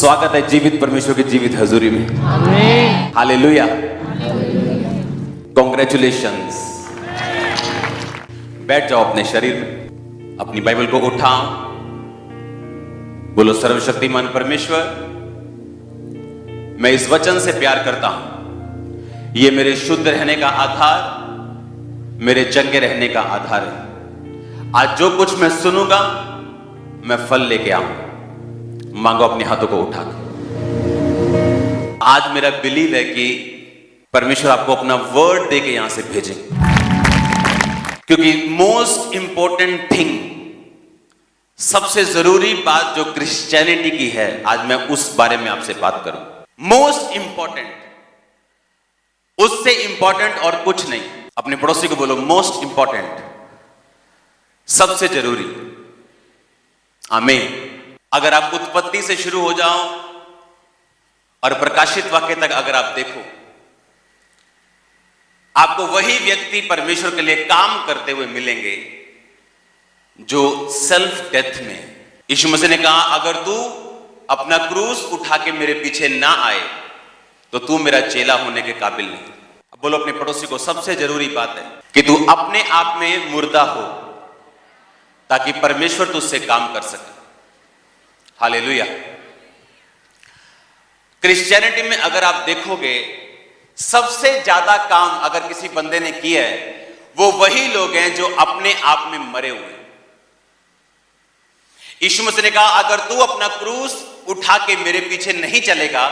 स्वागत है जीवित परमेश्वर की जीवित हजूरी में। आमीन। Hallelujah, congratulations. बैठ जाओ अपने शरीर में, अपनी बाइबल को उठाओ, बोलो सर्वशक्तिमान परमेश्वर, मैं इस वचन से प्यार करता हूं। ये मेरे शुद्ध रहने का आधार, मेरे चंगे रहने का आधार है। आज जो कुछ मैं सुनूंगा मैं फल लेके आऊंगा। मांगो अपने हाथों को उठा के। आज मेरा बिलीव है कि परमेश्वर आपको अपना वर्ड दे के यहां से भेजेंगे, क्योंकि मोस्ट इंपॉर्टेंट थिंग, सबसे जरूरी बात जो क्रिश्चियनिटी की है, आज मैं उस बारे में आपसे बात करूं। मोस्ट इंपॉर्टेंट, उससे इंपॉर्टेंट और कुछ नहीं। अपने पड़ोसी को बोलो मोस्ट इंपॉर्टेंट, सबसे जरूरी। आमीन। अगर आप उत्पत्ति से शुरू हो जाओ और प्रकाशित वाक्य तक अगर आप देखो, आपको वही व्यक्ति परमेश्वर के लिए काम करते हुए मिलेंगे जो सेल्फ डेथ में। यीशु मसीह ने कहा, अगर तू अपना क्रूस उठा के मेरे पीछे ना आए तो तू मेरा चेला होने के काबिल नहीं। अब बोलो अपने पड़ोसी को, सबसे जरूरी बात है कि तू अपने आप में मुर्दा हो ताकि परमेश्वर तुझसे काम कर सके। हालेलुया। क्रिश्चियनिटी में अगर आप देखोगे, सबसे ज्यादा काम अगर किसी बंदे ने किया है, वो वही लोग हैं जो अपने आप में मरे हुए हैं। यीशु मसीह ने कहा, अगर तू अपना क्रूस उठा के मेरे पीछे नहीं चलेगा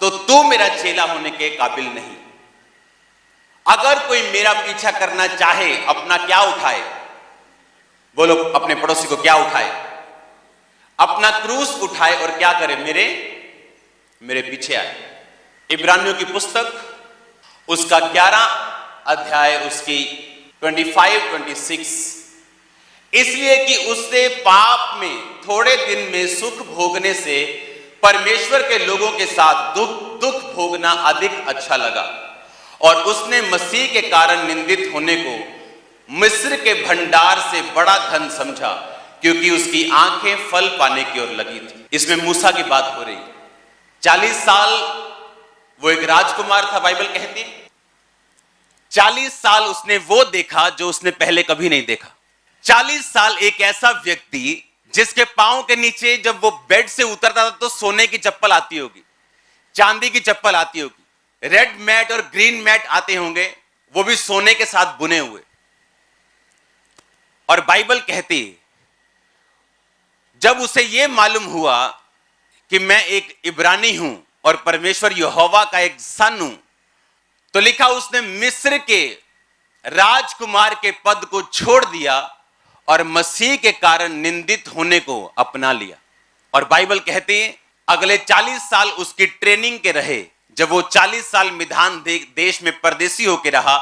तो तू मेरा चेला होने के काबिल नहीं। अगर कोई मेरा पीछा करना चाहे, अपना क्या उठाए? बोलो अपने पड़ोसी को, क्या उठाए? अपना क्रूस उठाए और क्या करे? मेरे पीछे आए। इब्रानियों की पुस्तक उसका 11 अध्याय, उसकी 25-26, इसलिए कि उससे पाप में थोड़े दिन में सुख भोगने से परमेश्वर के लोगों के साथ दुख भोगना अधिक अच्छा लगा, और उसने मसीह के कारण निंदित होने को मिस्र के भंडार से बड़ा धन समझा, क्योंकि उसकी आंखें फल पाने की ओर लगी थी। इसमें मूसा की बात हो रही। 40 साल वो एक राजकुमार था, बाइबल कहती है 40 साल उसने वो देखा जो उसने पहले कभी नहीं देखा। 40 साल एक ऐसा व्यक्ति जिसके पांव के नीचे जब वो बेड से उतरता था तो सोने की चप्पल आती होगी, चांदी की चप्पल आती होगी, रेड मैट और ग्रीन मैट आते होंगे, वो भी सोने के साथ बुने हुए। और बाइबल कहती है जब उसे यह मालूम हुआ कि मैं एक इब्रानी हूं और परमेश्वर यहोवा का एक सन हूं, तो लिखा उसने मिस्र के राजकुमार के पद को छोड़ दिया और मसीह के कारण निंदित होने को अपना लिया। और बाइबल कहती है अगले 40 साल उसकी ट्रेनिंग के रहे। जब वो 40 साल मिधान देश में परदेसी होकर रहा,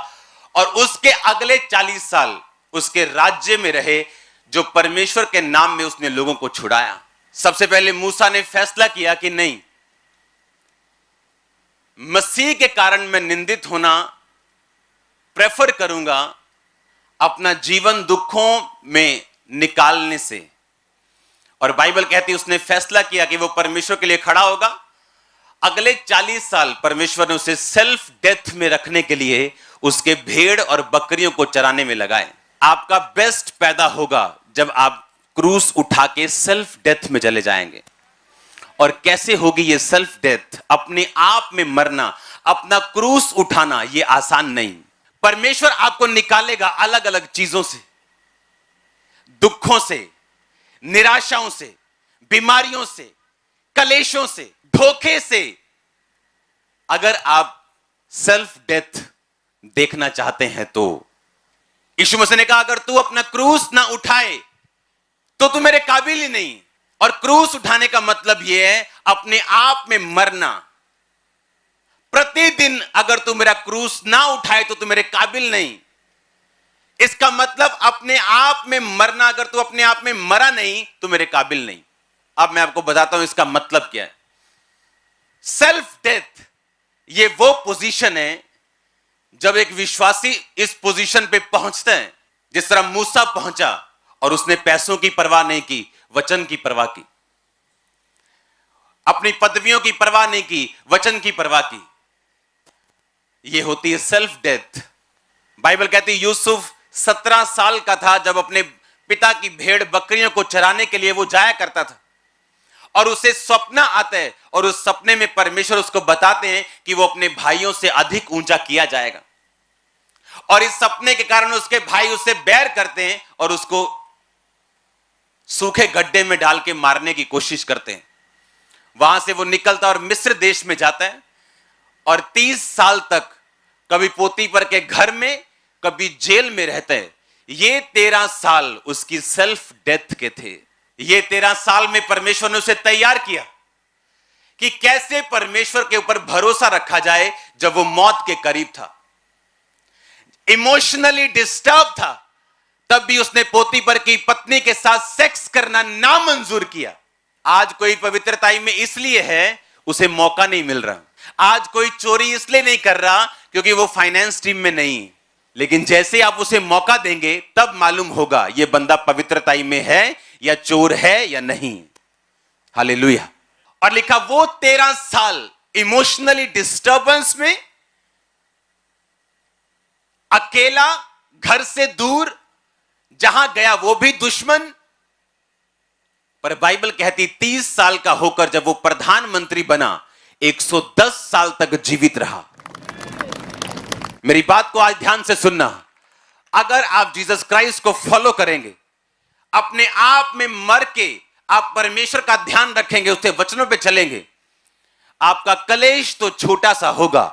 और उसके अगले 40 साल उसके राज्य में रहे, जो परमेश्वर के नाम में उसने लोगों को छुड़ाया। सबसे पहले मूसा ने फैसला किया कि नहीं, मसीह के कारण मैं निंदित होना प्रेफर करूंगा अपना जीवन दुखों में निकालने से। और बाइबल कहती है उसने फैसला किया कि वो परमेश्वर के लिए खड़ा होगा। अगले 40 साल परमेश्वर ने उसे सेल्फ डेथ में रखने के लिए उसके भेड़ और बकरियों को चराने में लगाए। आपका बेस्ट पैदा होगा जब आप क्रूस उठा के सेल्फ डेथ में चले जाएंगे। और कैसे होगी ये सेल्फ डेथ? अपने आप में मरना, अपना क्रूस उठाना, ये आसान नहीं। परमेश्वर आपको निकालेगा अलग अलग चीजों से, दुखों से, निराशाओं से, बीमारियों से, कलेशों से, धोखे से। अगर आप सेल्फ डेथ देखना चाहते हैं तो यीशु मसीह ने कहा, अगर तू अपना क्रूस ना उठाए तो तू मेरे काबिल ही नहीं। और क्रूस उठाने का मतलब यह है अपने आप में मरना। प्रतिदिन अगर तू मेरा क्रूस ना उठाए तो तू मेरे काबिल नहीं। इसका मतलब अपने आप में मरना। अगर तू अपने आप में मरा नहीं तो मेरे काबिल नहीं। अब मैं आपको बताता हूं इसका मतलब क्या है। सेल्फ डेथ ये वो पोजीशन है जब एक विश्वासी इस पोजीशन पे पहुंचते हैं, जिस तरह मूसा पहुंचा और उसने पैसों की परवाह नहीं की, वचन की परवाह की। अपनी पदवियों की परवाह नहीं की, वचन की परवाह की। यह होती है सेल्फ डेथ। बाइबल कहती है यूसुफ 17 साल का था जब अपने पिता की भेड़ बकरियों को चराने के लिए वो जाया करता था, और उसे सपना आता है, और उस सपने में परमेश्वर उसको बताते हैं कि वो अपने भाइयों से अधिक ऊंचा किया जाएगा, और इस सपने के कारण उसके भाई उससे बैर करते हैं और उसको सूखे गड्ढे में डाल के मारने की कोशिश करते हैं। वहां से वो निकलता और मिस्र देश में जाता है, और 30 साल तक कभी पोतीफर के घर में, कभी जेल में रहता है। ये 13 साल उसकी सेल्फ डेथ के थे। ये 13 साल में परमेश्वर ने उसे तैयार किया कि कैसे परमेश्वर के ऊपर भरोसा रखा जाए। जब वो मौत के करीब था, इमोशनली डिस्टर्ब था, तब भी उसने पोतीफर की पत्नी के साथ सेक्स करना नामंजूर किया। आज कोई पवित्रताई में इसलिए है, उसे मौका नहीं मिल रहा। आज कोई चोरी इसलिए नहीं कर रहा क्योंकि वो फाइनेंस टीम में नहीं। लेकिन जैसे आप उसे मौका देंगे, तब मालूम होगा ये बंदा पवित्रताई में है या चोर है या नहीं। हालेलुया। और लिखा वो 13 साल इमोशनली डिस्टर्बेंस में, अकेला, घर से दूर, जहां गया वो भी दुश्मन। पर बाइबल कहती 30 साल का होकर जब वो प्रधानमंत्री बना, 110 साल तक जीवित रहा। मेरी बात को आज ध्यान से सुनना। अगर आप जीसस क्राइस्ट को फॉलो करेंगे, अपने आप में मर के आप परमेश्वर का ध्यान रखेंगे, उसके वचनों पे चलेंगे, आपका कलेश तो छोटा सा होगा,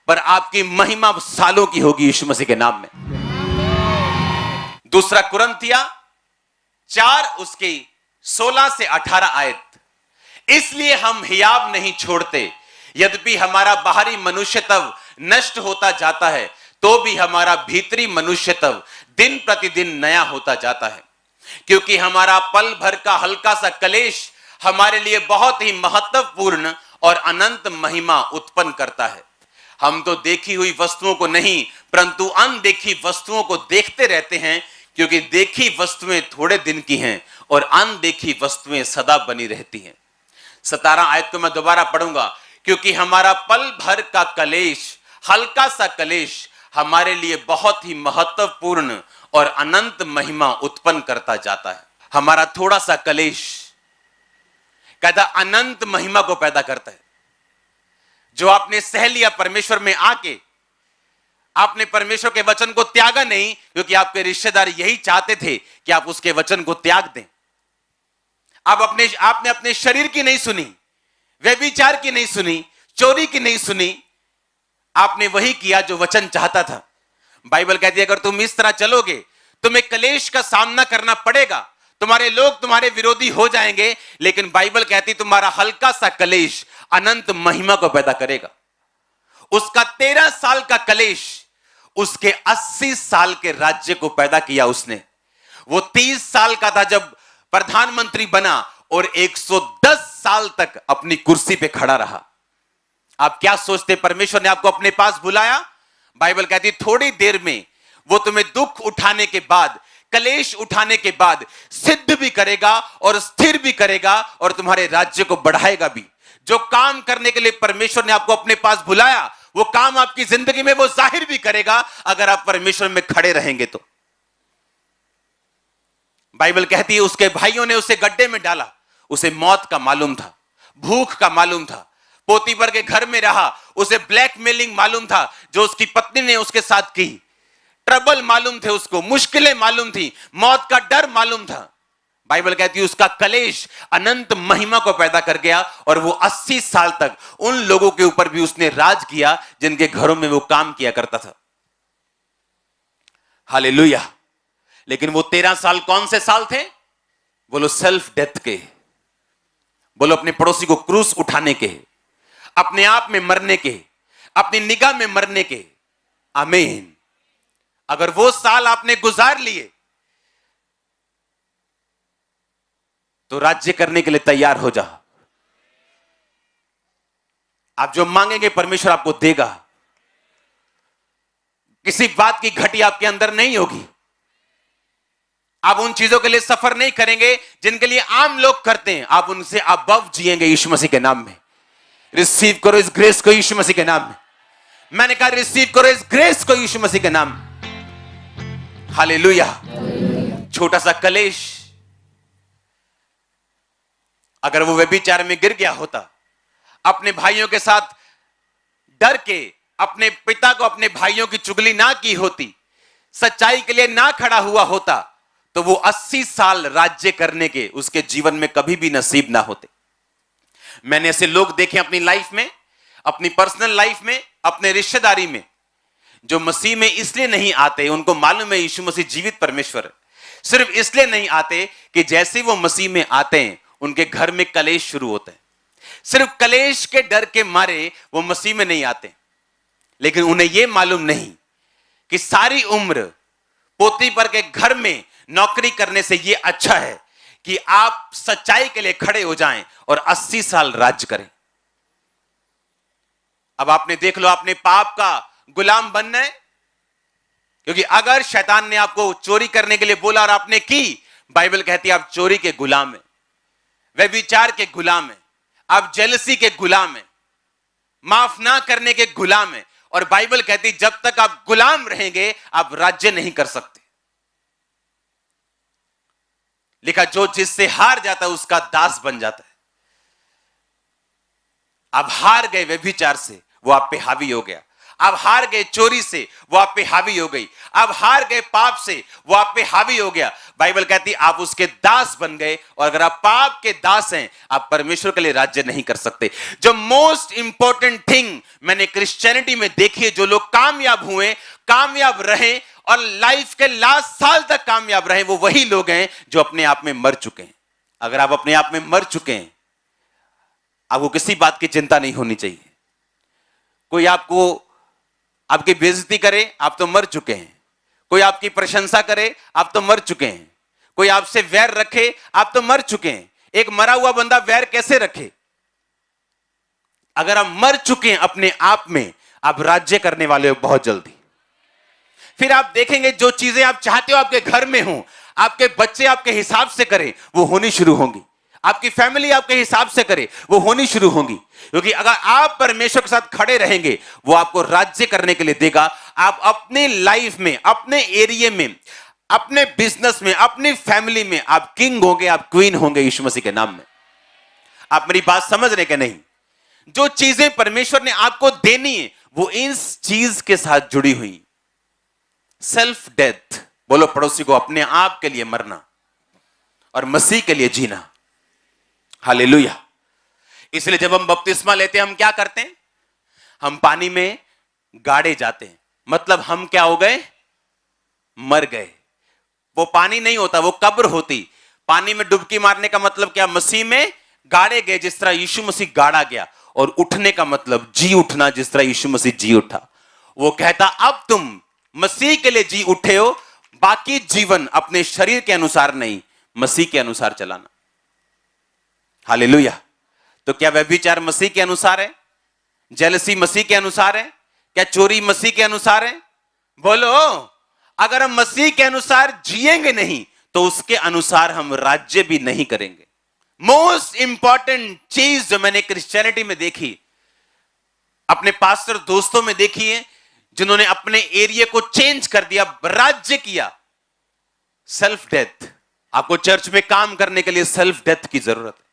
पर आपकी महिमा सालों की होगी यीशु मसीह के नाम में। दूसरा कुरिन्थिया 4 उसके 16 से 18 आयत। इसलिए हम हियाव नहीं छोड़ते, यद्यपि हमारा बाहरी मनुष्य तब नष्ट होता जाता है, तो भी हमारा भीतरी मनुष्य तब दिन प्रतिदिन नया होता जाता है। क्योंकि हमारा पल भर का हल्का सा कलेश हमारे लिए बहुत ही महत्वपूर्ण और अनंत महिमा उत्पन्न करता है। हम तो देखी हुई वस्तुओं को नहीं, परंतु अनदेखी वस्तुओं को देखते रहते हैं, क्योंकि देखी वस्तुएं थोड़े दिन की हैं और अनदेखी वस्तुएं सदा बनी रहती हैं। 17 आयत को मैं दोबारा पढ़ूंगा। क्योंकि हमारा पल भर का कलेश, हल्का सा कलेश, हमारे लिए बहुत ही महत्वपूर्ण और अनंत महिमा उत्पन्न करता जाता है। हमारा थोड़ा सा कलेश कहता अनंत महिमा को पैदा करता है। जो आपने सह लिया परमेश्वर में आके, आपने परमेश्वर के वचन को त्यागा नहीं, क्योंकि आपके रिश्तेदार यही चाहते थे कि आप उसके वचन को त्याग दें। आपने अपने शरीर की नहीं सुनी, व्यभिचार की नहीं सुनी, चोरी की नहीं सुनी, आपने वही किया जो वचन चाहता था। बाइबल कहती है अगर तुम इस तरह चलोगे, तुम्हें कलेश का सामना करना पड़ेगा, तुम्हारे लोग तुम्हारे विरोधी हो जाएंगे, लेकिन बाइबल कहती तुम्हारा हल्का सा कलेश अनंत महिमा को पैदा करेगा। उसका 13 साल का कलेश उसके 80 साल के राज्य को पैदा किया उसने। वो 30 साल का था जब प्रधानमंत्री बना, और 110 साल तक अपनी कुर्सी पे खड़ा रहा। आप क्या सोचते परमेश्वर ने आपको अपने पास बुलाया? बाइबल कहती थोड़ी देर में वो तुम्हें दुख उठाने के बाद, कलेश उठाने के बाद सिद्ध भी करेगा और स्थिर भी करेगा और तुम्हारे राज्य को बढ़ाएगा भी। जो काम करने के लिए परमेश्वर ने आपको अपने पास बुलाया, वो काम आपकी जिंदगी में वो जाहिर भी करेगा अगर आप परमेश्वर में खड़े रहेंगे तो। बाइबल कहती है उसके भाइयों ने उसे गड्ढे में डाला। उसे मौत का मालूम था, भूख का मालूम था, पोतीफर के घर में रहा, उसे ब्लैकमेलिंग मालूम था जो उसकी पत्नी ने उसके साथ की, ट्रबल मालूम थे उसको, मुश्किलें मालूम थी, मौत का डर मालूम था। बाइबल कहती है उसका कलेश अनंत महिमा को पैदा कर गया, और वो 80 साल तक उन लोगों के ऊपर भी उसने राज किया जिनके घरों में वो काम किया करता था। हालेलुया। लेकिन वो 13 साल कौन से साल थे? बोलो सेल्फ डेथ के, बोलो अपने पड़ोसी को क्रूस उठाने के, अपने आप में मरने के, अपनी निगाह में मरने के। आमीन। अगर वो साल आपने गुजार लिए तो राज्य करने के लिए तैयार हो जाओ। आप जो मांगेंगे परमेश्वर आपको देगा। किसी बात की घटी आपके अंदर नहीं होगी। आप उन चीजों के लिए सफर नहीं करेंगे जिनके लिए आम लोग करते हैं, आप उनसे अबव जिएंगे यीशु मसीह के नाम में। रिसीव करो इस ग्रेस को यीशु मसीह के नाम में। मैंने कहा रिसीव करो इस ग्रेस को यीशु मसीह के नाम में। हालेलुया। छोटा सा कलेश अगर वो व्यभिचार में गिर गया होता, अपने भाइयों के साथ डर के अपने पिता को, अपने भाइयों की चुगली ना की होती, सच्चाई के लिए ना खड़ा हुआ होता, तो वो 80 साल राज्य करने के उसके जीवन में कभी भी नसीब ना होते। मैंने ऐसे लोग देखे अपनी लाइफ में, अपनी पर्सनल लाइफ में, अपने रिश्तेदारी में, जो मसीह में इसलिए नहीं आते, उनको मालूम है यीशु मसीह जीवित परमेश्वर है, सिर्फ इसलिए नहीं आते कि जैसे वो मसीह में आते हैं उनके घर में कलेश शुरू होते हैं। सिर्फ कलेश के डर के मारे वो मसीह में नहीं आते, लेकिन उन्हें यह मालूम नहीं कि सारी उम्र पोती पर के घर में नौकरी करने से यह अच्छा है कि आप सच्चाई के लिए खड़े हो जाएं और 80 साल राज्य करें। अब आपने देख लो, आपने पाप का गुलाम बनना है, क्योंकि अगर शैतान ने आपको चोरी करने के लिए बोला और आपने की, बाइबल कहती है आप चोरी के गुलाम हैं, व्यभिचार के गुलाम हैं, आप जेलसी के गुलाम हैं, माफ ना करने के गुलाम हैं। और बाइबल कहती जब तक आप गुलाम रहेंगे आप राज्य नहीं कर सकते। लिखा जो जिससे हार जाता है उसका दास बन जाता है। आप हार गए व्यभिचार से, वो आप पे हावी हो गया। आप हार गए चोरी से, वो आप पे हावी हो गई। आप हार गए पाप से, वो आप पे हावी हो गया। बाइबल कहती आप उसके दास बन गए, और अगर आप पाप के दास हैं आप परमेश्वर के लिए राज्य नहीं कर सकते। जो मोस्ट इंपॉर्टेंट थिंग मैंने क्रिश्चियनिटी में देखी है, जो लोग कामयाब हुए, कामयाब रहे और लाइफ के लास्ट साल तक कामयाब रहे, वो वही लोग हैं जो अपने आप में मर चुके हैं। अगर आप अपने आप में मर चुके हैं, आपको किसी बात की चिंता नहीं होनी चाहिए। कोई आपको आपकी बेइज्जती करे, आप तो मर चुके हैं। कोई आपकी प्रशंसा करे, आप तो मर चुके हैं। कोई आपसे वैर रखे, आप तो मर चुके हैं। एक मरा हुआ बंदा वैर कैसे रखे? अगर आप मर चुके हैं अपने आप में, आप राज्य करने वाले हो बहुत जल्दी। फिर आप देखेंगे जो चीजें आप चाहते हो आपके घर में हो, आपके बच्चे आपके हिसाब से करें, वो होनी शुरू होंगी। आपकी फैमिली आपके हिसाब से करे, वो होनी शुरू होंगी। क्योंकि अगर आप परमेश्वर के साथ खड़े रहेंगे, वो आपको राज्य करने के लिए देगा। आप अपनी लाइफ में, अपने एरिया में, अपने बिजनेस में, अपनी फैमिली में आप किंग होंगे, आप क्वीन होंगे यीशु मसीह के नाम में। आप मेरी बात समझ रहे कि नहीं? जो चीजें परमेश्वर ने आपको देनी है वो इस चीज के साथ जुड़ी हुई। सेल्फ डेथ, बोलो पड़ोसी को, अपने आप के लिए मरना और मसीह के लिए जीना। हालेलुया। इसलिए जब हम बपतिस्मा लेते हैं, हम क्या करते हैं? हम पानी में गाड़े जाते हैं। मतलब हम क्या हो गए? मर गए। वो पानी नहीं होता, वो कब्र होती। पानी में डुबकी मारने का मतलब क्या? मसीह में गाड़े गए, जिस तरह यीशु मसीह गाड़ा गया। और उठने का मतलब जी उठना, जिस तरह यीशु मसीह जी उठा। वो कहता अब तुम मसीह के लिए जी उठे हो, बाकी जीवन अपने शरीर के अनुसार नहीं, मसीह के अनुसार चलाना। हालेलुया। तो क्या व्यभिचार मसीह के अनुसार है? जेलसी मसीह के अनुसार है? क्या चोरी मसीह के अनुसार है? बोलो। अगर हम मसीह के अनुसार जिएंगे नहीं, तो उसके अनुसार हम राज्य भी नहीं करेंगे। मोस्ट इंपॉर्टेंट चीज जो मैंने क्रिश्चियनिटी में देखी, अपने पास्टर दोस्तों में देखी है, जिन्होंने अपने एरिया को चेंज कर दिया, राज्य किया, सेल्फ डेथ। आपको चर्च में काम करने के लिए सेल्फ डेथ की जरूरत है।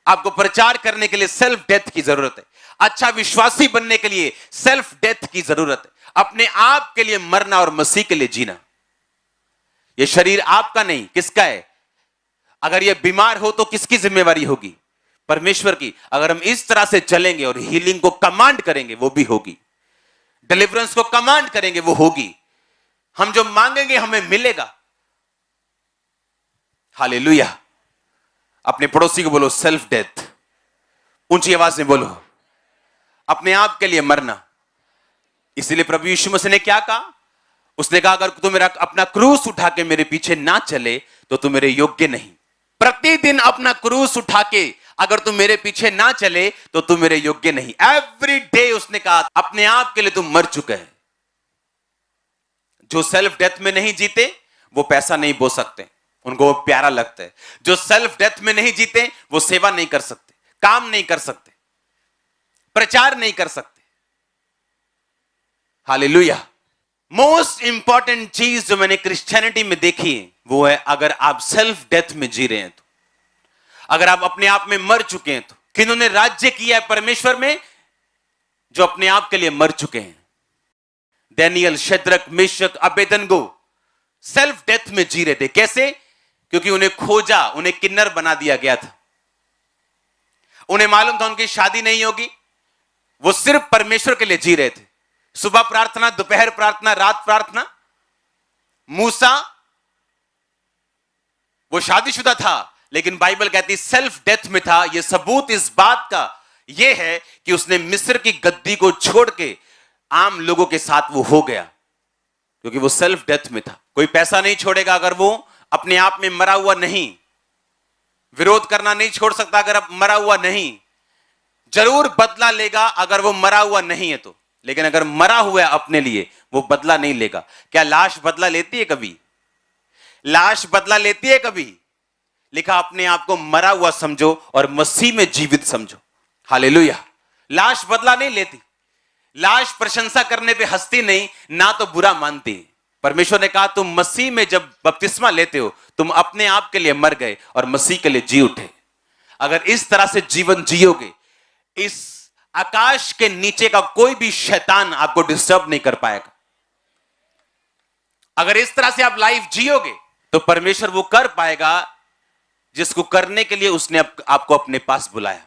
आपको प्रचार करने के लिए सेल्फ डेथ की जरूरत है। अच्छा विश्वासी बनने के लिए सेल्फ डेथ की जरूरत है। अपने आप के लिए मरना और मसीह के लिए जीना। यह शरीर आपका नहीं, किसका है? अगर यह बीमार हो तो किसकी जिम्मेवारी होगी? परमेश्वर की। अगर हम इस तरह से चलेंगे और हीलिंग को कमांड करेंगे, वो भी होगी। डिलीवरेंस को कमांड करेंगे, वो होगी। हम जो मांगेंगे हमें मिलेगा। हालेलुया। अपने पड़ोसी को बोलो सेल्फ डेथ, ऊंची आवाज में बोलो, अपने आप के लिए मरना। इसलिए प्रभु यीशु मसीह ने क्या कहा? उसने कहा अगर तू मेरा अपना क्रूस उठा के मेरे पीछे ना चले तो तू मेरे योग्य नहीं। प्रतिदिन अपना क्रूस उठा के अगर तू मेरे पीछे ना चले तो तू मेरे योग्य नहीं। एवरी डे उसने कहा अपने आप के लिए तू मर चुका है। जो सेल्फ डेथ में नहीं जीते वो पैसा नहीं बो सकते, उनको वो प्यारा लगता है। जो सेल्फ डेथ में नहीं जीते वो सेवा नहीं कर सकते, काम नहीं कर सकते, प्रचार नहीं कर सकते। हालेलुया। मोस्ट इंपॉर्टेंट चीज जो मैंने क्रिश्चियनिटी में देखी है वो है, अगर आप सेल्फ डेथ में जी रहे हैं तो, अगर आप अपने आप में मर चुके हैं तो, किन्होंने राज्य किया है परमेश्वर में, जो अपने आप के लिए मर चुके हैं। Daniel, Shadrach, Meshach, Abednego self death में जी रहे थे। कैसे? क्योंकि उन्हें खोजा, उन्हें किन्नर बना दिया गया था। उन्हें मालूम था उनकी शादी नहीं होगी, वो सिर्फ परमेश्वर के लिए जी रहे थे। सुबह प्रार्थना, दोपहर प्रार्थना, रात प्रार्थना। मूसा वो शादीशुदा था, लेकिन बाइबल कहती सेल्फ डेथ में था। यह सबूत इस बात का यह है कि उसने मिस्र की गद्दी को छोड़ के आम लोगों के साथ वो हो गया, क्योंकि वो सेल्फ डेथ में था। कोई पैसा नहीं छोड़ेगा अगर वो अपने आप में मरा हुआ नहीं। विरोध करना नहीं छोड़ सकता अगर अब मरा हुआ नहीं। जरूर बदला लेगा अगर वो मरा हुआ नहीं है तो, लेकिन अगर मरा हुआ है अपने लिए, वो बदला नहीं लेगा। क्या लाश बदला लेती है कभी? लाश बदला लेती है कभी? लिखा अपने आप को मरा हुआ समझो और मसीह में जीवित समझो। हालेलुया। लाश बदला नहीं लेती। लाश प्रशंसा करने पे हंसती नहीं, ना तो बुरा मानती। परमेश्वर ने कहा तुम मसीह में जब बपतिस्मा लेते हो, तुम अपने आप के लिए मर गए और मसीह के लिए जी उठे। अगर इस तरह से जीवन जियोगे, इस आकाश के नीचे का कोई भी शैतान आपको डिस्टर्ब नहीं कर पाएगा। अगर इस तरह से आप लाइफ जियोगे तो परमेश्वर वो कर पाएगा जिसको करने के लिए उसने आपको अपने पास बुलाया।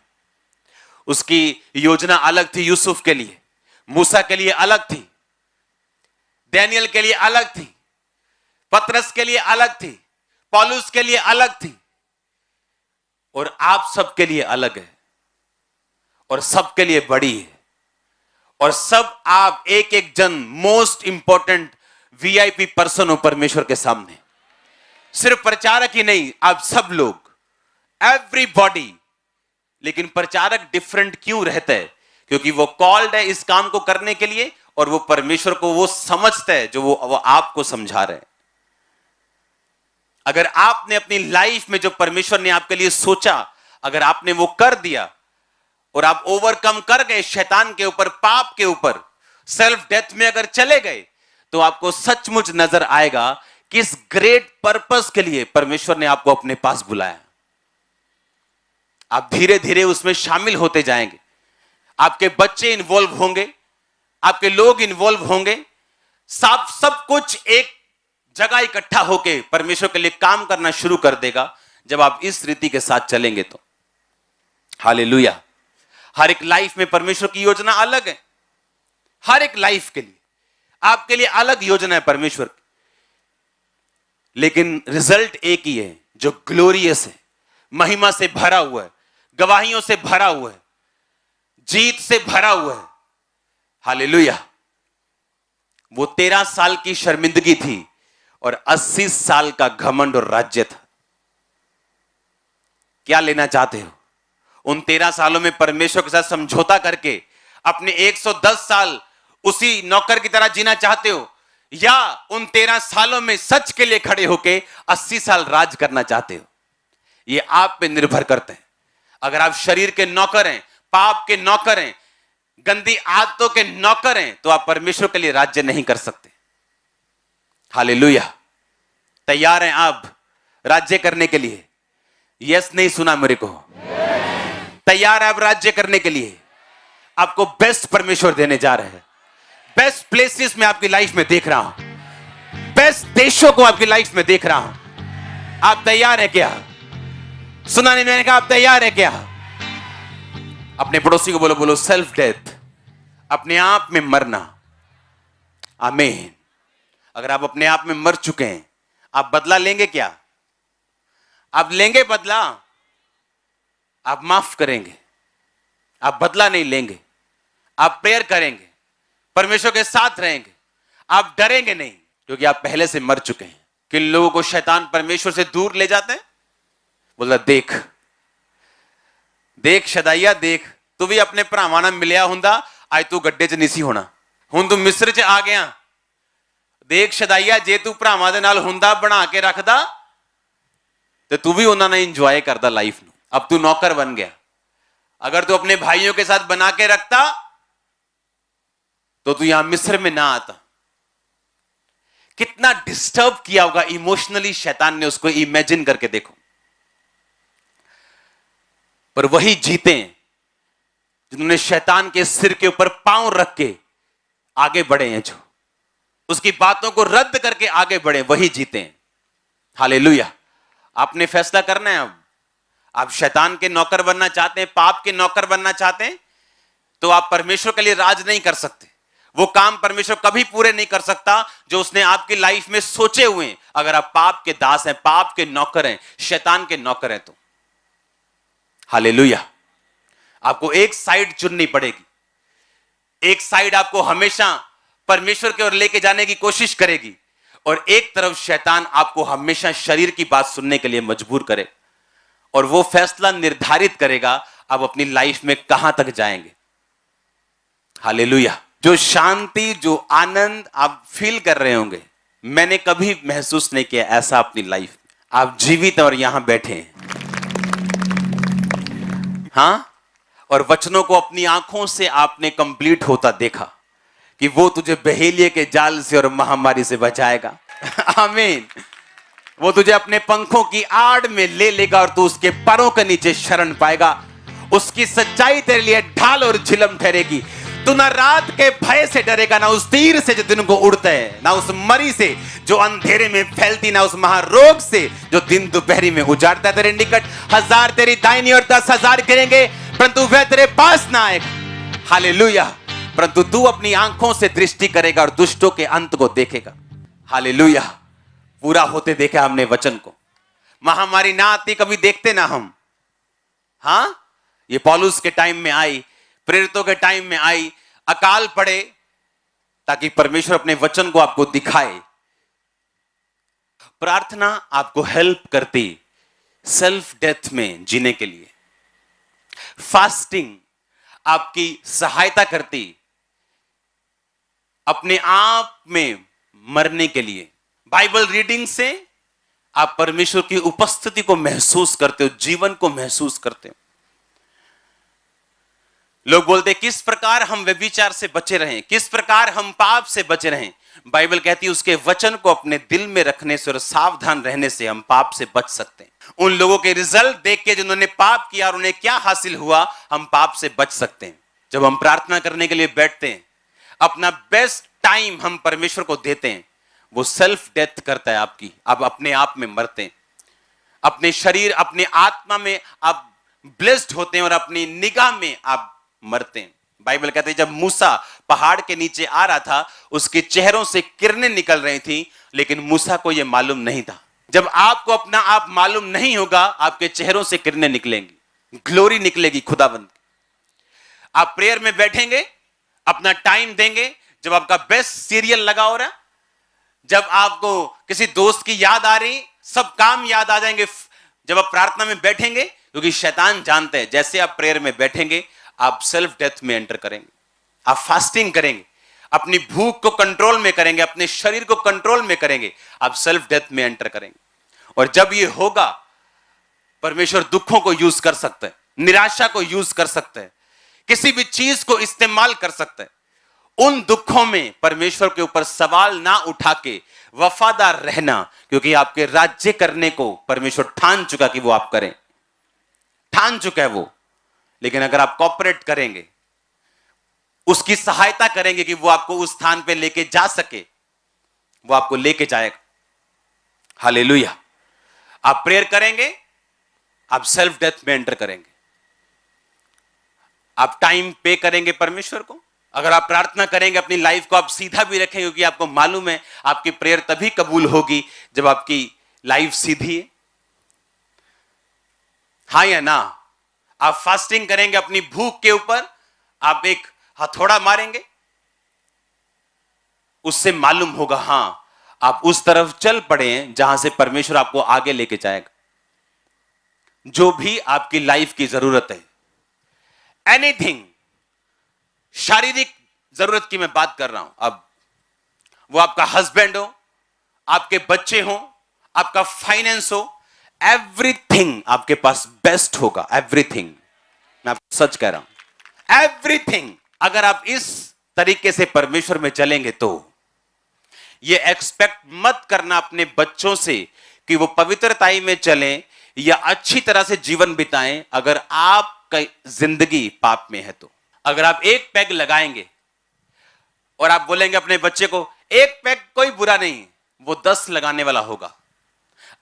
उसकी योजना अलग थी यूसुफ के लिए, मूसा के लिए अलग थी, दानियल के लिए अलग थी, पतरस के लिए अलग थी, पौलुस के लिए अलग थी, और आप सबके लिए अलग है, और सबके लिए बड़ी है। और सब आप एक एक जन मोस्ट इंपॉर्टेंट वीआईपी पर्सन हो परमेश्वर के सामने। सिर्फ प्रचारक ही नहीं, आप सब लोग, एवरीबॉडी। लेकिन प्रचारक डिफरेंट क्यों रहता है? क्योंकि वो कॉल्ड है इस काम को करने के लिए, और वो परमेश्वर को वो समझता है जो वो आपको समझा रहे हैं। अगर आपने अपनी लाइफ में जो परमेश्वर ने आपके लिए सोचा, अगर आपने वो कर दिया और आप ओवरकम कर गए शैतान के ऊपर, पाप के ऊपर, सेल्फ डेथ में अगर चले गए, तो आपको सचमुच नजर आएगा किस ग्रेट पर्पस के लिए परमेश्वर ने आपको अपने पास बुलाया। आप धीरे धीरे उसमें शामिल होते जाएंगे। आपके बच्चे इन्वॉल्व होंगे, आपके लोग इन्वॉल्व होंगे, सब कुछ एक जगह इकट्ठा होकर परमेश्वर के लिए काम करना शुरू कर देगा जब आप इस रीति के साथ चलेंगे तो। हालेलुया। हर एक लाइफ में परमेश्वर की योजना अलग है। हर एक लाइफ के लिए, आपके लिए अलग योजना है परमेश्वर की, लेकिन रिजल्ट एक ही है जो ग्लोरियस है, महिमा से भरा हुआ है, गवाहियों से भरा हुआ है, जीत से भरा हुआ है। हालेलुया। वो 13 साल की शर्मिंदगी थी और 80 साल का घमंड और राज्य था। क्या लेना चाहते हो? उन 13 सालों में परमेश्वर के साथ समझौता करके अपने 110 साल उसी नौकर की तरह जीना चाहते हो, या उन 13 सालों में सच के लिए खड़े होके 80 साल राज करना चाहते हो? ये आप पे निर्भर करते हैं। अगर आप शरीर के नौकर हैं, पाप के नौकर हैं, गंदी आदतों के नौकर हैं, तो आप परमेश्वर के लिए राज्य नहीं कर सकते। हालेलुया। तैयार हैं आप राज्य करने के लिए? यस नहीं सुना मेरे को? तैयार है आप राज्य करने के लिए? आपको बेस्ट परमेश्वर देने जा रहे हैं। बेस्ट प्लेसेस में आपकी लाइफ में देख रहा हूं, बेस्ट देशों को आपकी लाइफ में देख रहा हूं। आप तैयार है क्या? सुना नहीं मैंने कहा आप तैयार है क्या? अपने पड़ोसी को बोलो, बोलो सेल्फ डेथ, अपने आप में मरना। आमीन। अगर आप अपने आप में मर चुके हैं, आप बदला लेंगे क्या? आप लेंगे बदला? आप माफ करेंगे, आप बदला नहीं लेंगे। आप प्रेयर करेंगे, परमेश्वर के साथ रहेंगे, आप डरेंगे नहीं, क्योंकि आप पहले से मर चुके हैं। किन लोगों को शैतान परमेश्वर से दूर ले जाते हैं? बोला देख देख शदाइया देख, तू भी अपने भरावां नाल मिलिया हुंदा, अज तू गड्ढे च नहीं सी होना। हुण तू मिस्र च आ गया, देख शदाइया, जे तू भरावां दे नाल हुंदा बना के रखदा तो तू भी उन्हां नाल इंजॉय करदा लाइफ नूं। अब तू नौकर बन गया। अगर तू अपने भाइयों के साथ बना के रखता तो तू यहां मिस्र में ना आता। कितना डिस्टर्ब किया होगा इमोशनली शैतान ने उसको, इमेजिन करके देखो। पर वही जीते जिन्होंने शैतान के सिर के ऊपर पांव रख के आगे बढ़े हैं, जो उसकी बातों को रद्द करके आगे बढ़े, वही जीते हैं। हालेलुया। आपने फैसला करना है। अब आप शैतान के नौकर बनना चाहते हैं, पाप के नौकर बनना चाहते हैं, तो आप परमेश्वर के लिए राज नहीं कर सकते। वो काम परमेश्वर कभी पूरे नहीं कर सकता जो उसने आपकी लाइफ में सोचे हुए हैं, अगर आप पाप के दास हैं, पाप के नौकर हैं, शैतान के नौकर हैं तो। हालेलुया। आपको एक साइड चुननी पड़ेगी। एक साइड आपको हमेशा परमेश्वर की ओर लेके जाने की कोशिश करेगी, और एक तरफ शैतान आपको हमेशा शरीर की बात सुनने के लिए मजबूर करे, और वो फैसला निर्धारित करेगा आप अपनी लाइफ में कहां तक जाएंगे। हालेलुया। जो शांति, जो आनंद आप फील कर रहे होंगे, मैंने कभी महसूस नहीं किया ऐसा अपनी लाइफ में। आप जीवित और यहां बैठे हैं, हां, और वचनों को अपनी आंखों से आपने कंप्लीट होता देखा कि वो तुझे बहेलिये के जाल से और महामारी से बचाएगा। आमीन। वो तुझे अपने पंखों की आड़ में ले लेगा और तू उसके पैरों के नीचे शरण पाएगा। उसकी सच्चाई तेरे लिए ढाल और झिलम ठहरेगी। तू ना रात के भय से डरेगा, ना उस तीर से जो दिन को उड़ता है, ना उस मरी से जो अंधेरे में फैलती, ना उस महारोग से जो दिन दोपहरी में उजाड़ता है। तेरे निकट 1000 तेरी दाहिनी और 10,000 गिरेंगे, परंतु वह तेरे पास ना आएगा। हालेलुया। परंतु तू अपनी आंखों से दृष्टि करेगा और दुष्टों के अंत को देखेगा। हालेलुया। पूरा होते देखा हमने वचन को। महामारी ना आती कभी देखते ना हम। हां, ये पौलुस के टाइम में आई, प्रेरितों के टाइम में आई, अकाल पड़े ताकि परमेश्वर अपने वचन को आपको दिखाए। प्रार्थना आपको हेल्प करती सेल्फ डेथ में जीने के लिए। फास्टिंग आपकी सहायता करती अपने आप में मरने के लिए। बाइबल रीडिंग से आप परमेश्वर की उपस्थिति को महसूस करते हो, जीवन को महसूस करते हो। लोग बोलते हैं किस प्रकार हम व्यभिचार से बचे रहें, किस प्रकार हम पाप से बचे रहें। बाइबल कहती है उसके वचन को अपने दिल में रखने से और सावधान रहने से हम पाप से बच सकते हैं। उन लोगों के रिजल्ट देख के जिन्होंने पाप किया और उन्हें क्या हासिल हुआ, हम पाप से बच सकते हैं। जब हम प्रार्थना करने के लिए बैठते हैं, अपना बेस्ट टाइम हम परमेश्वर को देते हैं, वो सेल्फ डेथ करता है आपकी। आप अपने आप में मरते हैं, अपने शरीर, अपने आत्मा में आप ब्लेस्ड होते हैं और अपनी निगाह में आप मरते हैं। बाइबल कहते हैं जब मूसा पहाड़ के नीचे आ रहा था, उसके चेहरों से किरणें निकल रही थी, लेकिन मूसा को यह मालूम नहीं था। जब आपको अपना आप मालूम नहीं होगा, आपके चेहरों से किरणें निकलेंगी, ग्लोरी निकलेगी खुदावंद। आप प्रेयर में बैठेंगे, अपना टाइम देंगे, जब आपका बेस्ट सीरियल लगा हो रहा, जब आपको किसी दोस्त की याद आ रही, सब काम याद आ जाएंगे जब आप प्रार्थना में बैठेंगे, क्योंकि शैतान जानते हैं जैसे आप प्रेयर में बैठेंगे आप सेल्फ डेथ में एंटर करेंगे। आप फास्टिंग करेंगे, अपनी भूख को कंट्रोल में करेंगे, अपने शरीर को कंट्रोल में करेंगे, आप सेल्फ डेथ में एंटर करेंगे। और जब ये होगा, परमेश्वर दुखों को यूज कर सकते हैं, निराशा को यूज कर सकते हैं, किसी भी चीज को इस्तेमाल कर सकते हैं। उन दुखों में परमेश्वर के ऊपर सवाल ना उठा के वफादार रहना, क्योंकि आपके राज्य करने को परमेश्वर ठान चुका कि वो आप करें, ठान चुका है वो। लेकिन अगर आप कॉपरेट करेंगे, उसकी सहायता करेंगे कि वो आपको उस स्थान पे लेके जा सके, वो आपको लेके जाएगा। हालेलुया। आप प्रेयर करेंगे, आप सेल्फ डेथ में एंटर करेंगे, आप टाइम पे करेंगे परमेश्वर को। अगर आप प्रार्थना करेंगे, अपनी लाइफ को आप सीधा भी रखेंगे, क्योंकि आपको मालूम है आपकी प्रेयर तभी कबूल होगी जब आपकी लाइफ सीधी है। हाँ या ना? आप फास्टिंग करेंगे अपनी भूख के ऊपर, आप एक हथौड़ा मारेंगे, उससे मालूम होगा हां आप उस तरफ चल पड़े हैं जहां से परमेश्वर आपको आगे लेके जाएगा। जो भी आपकी लाइफ की जरूरत है, एनीथिंग, शारीरिक जरूरत की मैं बात कर रहा हूं। अब वो आपका हस्बैंड हो, आपके बच्चे हो, आपका फाइनेंस हो, एवरीथिंग आपके पास बेस्ट होगा। एवरीथिंग, मैं आपको सच कह रहा हूं, एवरीथिंग। अगर आप इस तरीके से परमेश्वर में चलेंगे तो ये एक्सपेक्ट मत करना अपने बच्चों से कि वो पवित्रताई में चलें या अच्छी तरह से जीवन बिताएं अगर आपका जिंदगी पाप में है तो। अगर आप एक पैग लगाएंगे और आप बोलेंगे अपने बच्चे को एक पैग कोई बुरा नहीं, वो 10 लगाने वाला होगा।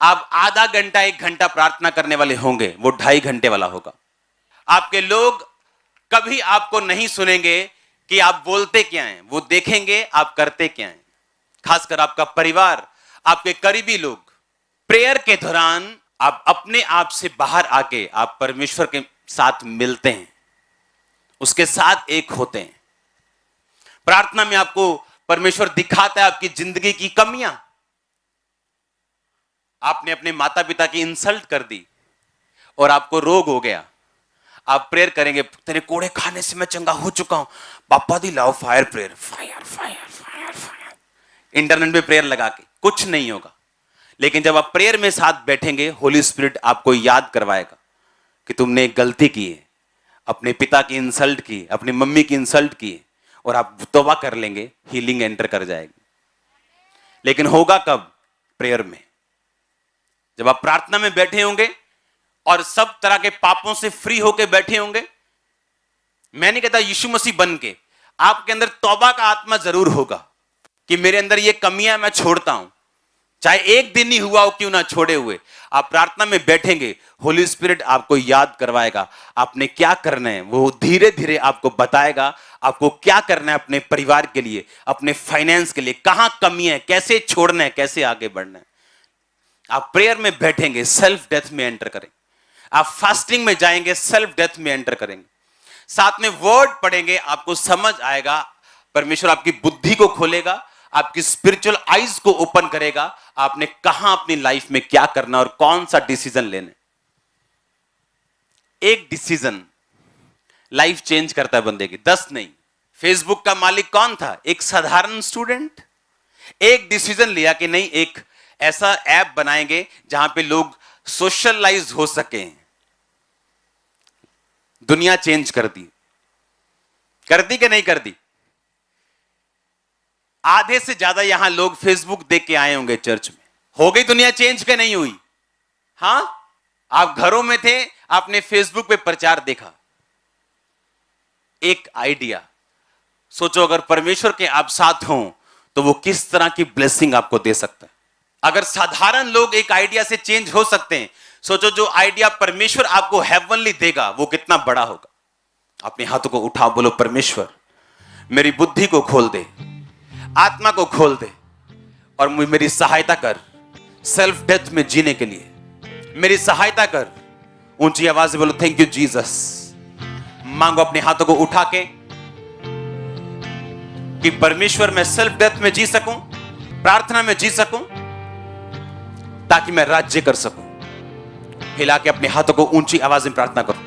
आप आधा घंटा 1 घंटा प्रार्थना करने वाले होंगे, वो 2.5 घंटे वाला होगा। आपके लोग कभी आपको नहीं सुनेंगे कि आप बोलते क्या हैं, वो देखेंगे आप करते क्या हैं। खासकर आपका परिवार, आपके करीबी लोग। प्रेयर के दौरान आप अपने आप से बाहर आके आप परमेश्वर के साथ मिलते हैं, उसके साथ एक होते हैं। प्रार्थना में आपको परमेश्वर दिखाता है आपकी जिंदगी की कमियां। आपने अपने माता पिता की इंसल्ट कर दी और आपको रोग हो गया, आप प्रेयर करेंगे, तेरे कोड़े खाने से मैं चंगा हो चुका हूं, पापा दी लाओ fire prayer, fire fire fire fire, internet पे प्रेयर लगा के कुछ नहीं होगा। लेकिन जब आप प्रेयर में साथ बैठेंगे, होली स्पिरिट आपको याद करवाएगा कि तुमने एक गलती की है, अपने पिता की इंसल्ट की, अपनी मम्मी की इंसल्ट की, और आप तौबा कर लेंगे, हीलिंग एंटर कर जाएगी। लेकिन होगा कब? प्रेयर में। जब आप प्रार्थना में बैठे होंगे और सब तरह के पापों से फ्री होकर बैठे होंगे, मैं नहीं कहता यीशु मसीह बन के, आपके अंदर तौबा का आत्मा जरूर होगा कि मेरे अंदर ये कमियां मैं छोड़ता हूं, चाहे एक दिन ही हुआ हो क्यों ना छोड़े हुए। आप प्रार्थना में बैठेंगे, होली स्पिरिट आपको याद करवाएगा आपने क्या करना है, वो धीरे धीरे आपको बताएगा आपको क्या करना है अपने परिवार के लिए, अपने फाइनेंस के लिए, कहां कमी है, कैसे छोड़ना है, कैसे आगे बढ़ना है। आप प्रेयर में बैठेंगे, सेल्फ डेथ में एंटर करेंगे। आप फास्टिंग में जाएंगे, सेल्फ डेथ में एंटर करेंगे। साथ में वर्ड पढ़ेंगे, आपको समझ आएगा, परमेश्वर आपकी बुद्धि को खोलेगा, आपकी स्पिरिचुअल आईज को ओपन करेगा, आपने कहां अपनी लाइफ में क्या करना और कौन सा डिसीजन लेना। एक डिसीजन लाइफ चेंज करता है बंदे की, 10 नहीं। फेसबुक का मालिक कौन था? एक साधारण स्टूडेंट। एक डिसीजन लिया कि नहीं, एक ऐसा ऐप बनाएंगे जहां पे लोग सोशलाइज हो सके। दुनिया चेंज कर दी कि नहीं कर दी? आधे से ज्यादा यहां लोग फेसबुक देख के आए होंगे चर्च में। हो गई दुनिया चेंज के नहीं हुई? हां, आप घरों में थे, आपने फेसबुक पे प्रचार देखा, एक आइडिया। सोचो अगर परमेश्वर के आप साथ हों तो वो किस तरह की ब्लेसिंग आपको दे सकता है। अगर साधारण लोग एक आइडिया से चेंज हो सकते हैं, सोचो जो आइडिया परमेश्वर आपको हेवनली देगा वो कितना बड़ा होगा। अपने हाथों को उठाओ, बोलो परमेश्वर मेरी बुद्धि को खोल दे, आत्मा को खोल दे और मेरी सहायता कर सेल्फ डेथ में जीने के लिए, मेरी सहायता कर। ऊंची आवाज से बोलो थैंक यू जीसस। मांगो अपने हाथों को उठा के कि परमेश्वर मैं सेल्फ डेथ में जी सकूं, प्रार्थना में जी सकूं, ताकि मैं राज्य कर सकूं। हिला के अपने हाथों को ऊंची आवाज में प्रार्थना करो।